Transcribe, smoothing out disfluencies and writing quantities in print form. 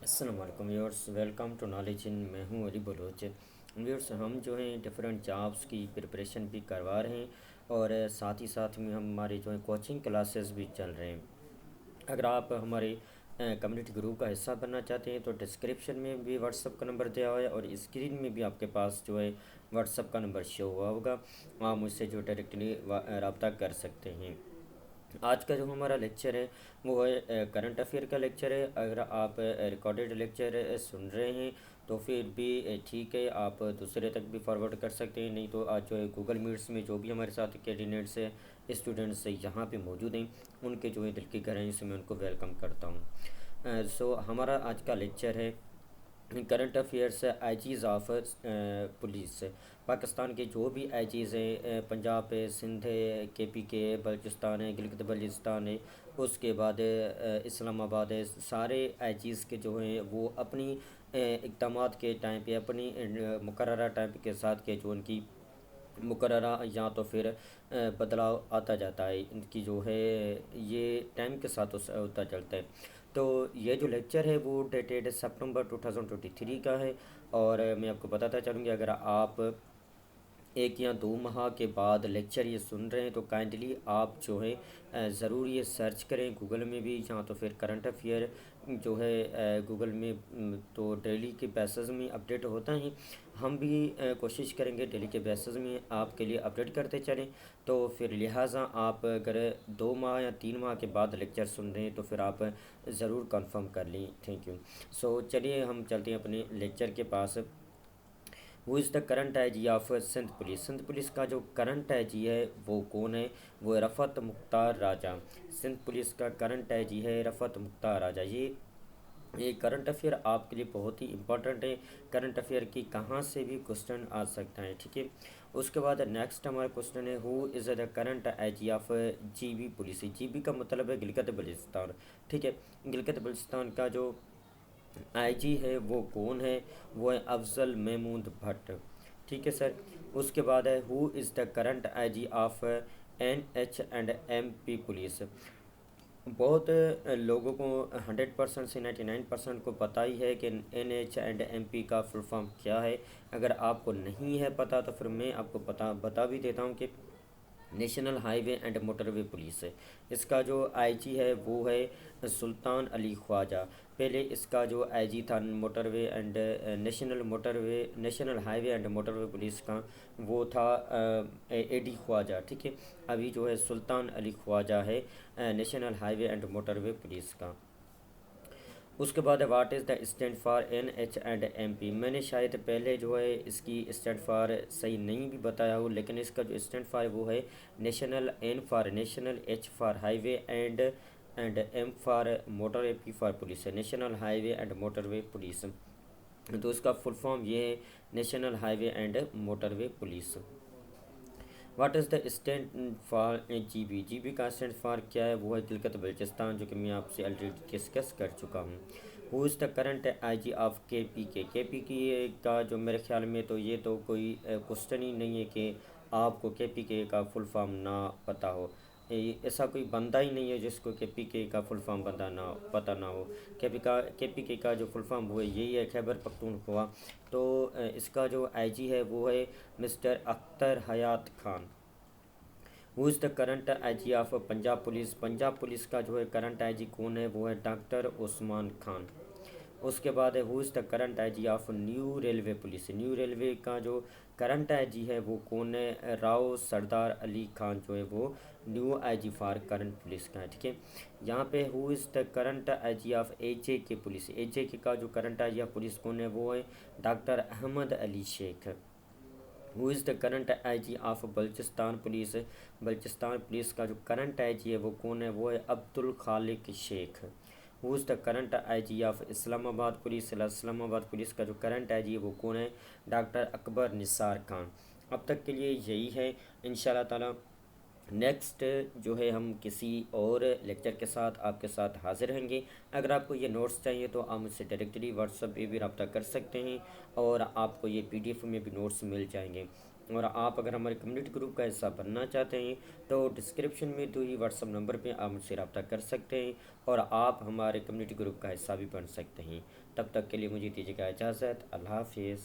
अस्सलाम वालेकुम viewers, welcome to knowledge in. मैं हूं अली बलोच। व्यूअर्स, हम जो हैं डिफरेंट जॉब्स की प्रिपरेशन भी करवा रहे हैं और साथ ही साथ में हमारे जो है कोचिंग क्लासेस भी चल रहे हैं। अगर आप हमारे कम्युनिटी ग्रुप का हिस्सा बनना चाहते हैं तो डिस्क्रिप्शन में भी व्हाट्सअप का नंबर दिया हुआ है और स्क्रीन में भी आपके पास जो है व्हाट्सअप का नंबर शो हुआ होगा। आप मुझसे जो डायरेक्टली रब्ता कर सकते हैं। आज का जो हमारा लेक्चर है वो है करंट अफेयर का लेक्चर है। अगर आप रिकॉर्डेड लेक्चर सुन रहे हैं तो फिर भी ठीक है, आप दूसरे तक भी फॉरवर्ड कर सकते हैं। नहीं तो आज जो है गूगल मीट्स में जो भी हमारे साथ कैंडिडेट्स है, स्टूडेंट्स यहाँ पे मौजूद हैं, उनके जो है दिल की गहराई से मैं उनको वेलकम करता हूँ। सो हमारा आज का लेक्चर है current affairs IGs of police. Pakistan के जो भी आईजीज़ हैं, पंजाब है, सिंध है, केपी के, बलूचिस्तान है, गिलगित बल्तिस्तान है, उसके बाद इस्लामाबाद है, सारे आईजीज़ के जो हैं वो अपनी इक़दामात के टाइम पे अपनी मुकर्ररा टाइम के साथ के जो उनकी मुकर्ररा या तो फिर बदलाव आता जाता है, इनकी जो है ये टाइम के साथ होता चलता है। तो ये जो लेक्चर है वो डेटेड सितंबर 2023 का है। और मैं आपको बताता चलूँगी, अगर आप 1 या 2 माह के बाद लेक्चर ये सुन रहे हैं तो काइंडली आप जो है ज़रूर ये सर्च करें गूगल में भी, या तो फिर करंट अफेयर जो है गूगल में तो डेली के बेसिस में अपडेट होता ही। हम भी कोशिश करेंगे डेली के बेसिस में आपके लिए अपडेट करते चलें। तो फिर लिहाजा आप अगर 2 माह या 3 माह के बाद लेक्चर सुन रहे हैं तो फिर आप ज़रूर कंफर्म कर लें। Thank you. सो चलिए हम चलते हैं अपने लेक्चर के पास। वो is the current IG of Sindh police. Sindh police का जो करंट आईजी है वो कौन है? वो है रफ़त मुख्तार राजा। सिंध पुलिस का करंट आईजी है रफ़त मुख्तार राजा। ये करंट अफेयर आपके लिए बहुत ही इम्पोर्टेंट है। करंट अफेयर की कहाँ से भी क्वेश्चन आ सकता है, ठीक है। उसके बाद नेक्स्ट हमारा क्वेश्चन है who is the current IG of GB police. GB का मतलब है गिलगित बल्तिस्तान, ठीक है। गिलगित बल्तिस्तान का जो आईजी है वो कौन है? वो है अफजल महमूद भट्ट, ठीक है सर। उसके बाद है who is the current IG of NH&MP police. बहुत लोगों को 100% से 99% को पता ही है कि NH&MP का फुल फॉर्म क्या है। अगर आपको नहीं है पता तो फिर मैं आपको बता भी देता हूँ कि national highway and motorway police है। इसका जो आईजी है वो है सुल्तान अली ख्वाजा। पहले इसका जो आईजी था national highway and motorway police का वो था एडी ख्वाजा, ठीक है। अभी जो है सुल्तान अली ख्वाजा है national highway and motorway police का। उसके बाद है what is the stand for NH&MP। मैंने शायद पहले जो है इसकी स्टैंड फॉर सही नहीं भी बताया हूँ, लेकिन इसका जो स्टैंड फॉर वो है national, N for national, H for highway and M for motor, P for police है, national highway and motorway police. तो इसका फुल फॉर्म ये है national highway and motorway police. What is the stand for GB. GB का stand for क्या है? वो है गिलगित बल्चिस्तान, जो कि मैं आपसे ऑलरेडी डिस्कस कर चुका हूँ। Who is the current IG of के पी के का जो मेरे ख्याल में तो ये तो कोई क्वेश्चन ही नहीं है कि आपको के का फुल फॉर्म ना पता हो। ऐसा कोई बंदा ही नहीं है जिसको के का फुल फॉर्म पता ना हो। के पी के का जो फुल फॉर्म वो है यही है, खैबर पख्तूनख्वा। तो इसका जो आईजी है वो है mister Akhtar Hayat Khan. Who is the current IG of Punjab police. Punjab police का जो है करंट आईजी कौन है? वो है डॉक्टर उस्मान खान। उसके बाद है who is the current IG of new railway police. New railway का जो करंट आईजी है वो कौन है? राव सरदार अली खान जो है वो new IG for current police का है, ठीक है। यहाँ पे who is the current IG of AJK police. AJK का जो करंट आईजी ऑफ पुलिस कौन है? वो है doctor Ahmad Ali Sheikh. Who is the current IG of Balochistan police. Balochistan police का जो करंट आईजी है वो कौन है? वो है Abdul Khalik Sheikh. Who is the current IG of Islamabad police. Islamabad police का जो करंट आईजी है वो कौन है? डॉक्टर अकबर निसार खान। अब तक के लिए यही है। इंशाल्लाह ताला नेक्स्ट जो है हम किसी और लेक्चर के साथ आपके साथ हाजिर रहेंगे। अगर आपको ये नोट्स चाहिए तो आप मुझसे डायरेक्टली व्हाट्सएप पे भी रब्ता कर सकते हैं और आपको ये PDF में भी नोट्स मिल जाएंगे। और आप अगर हमारे कम्युनिटी ग्रुप का हिस्सा बनना चाहते हैं तो डिस्क्रिप्शन में दो ही व्हाट्सअप नंबर पे आप मुझसे रब्ता कर सकते हैं और आप हमारे कम्युनिटी ग्रुप का हिस्सा भी बन सकते हैं। तब तक के लिए मुझे दीजिएगा इजाज़त। अल्लाह हाफिज़।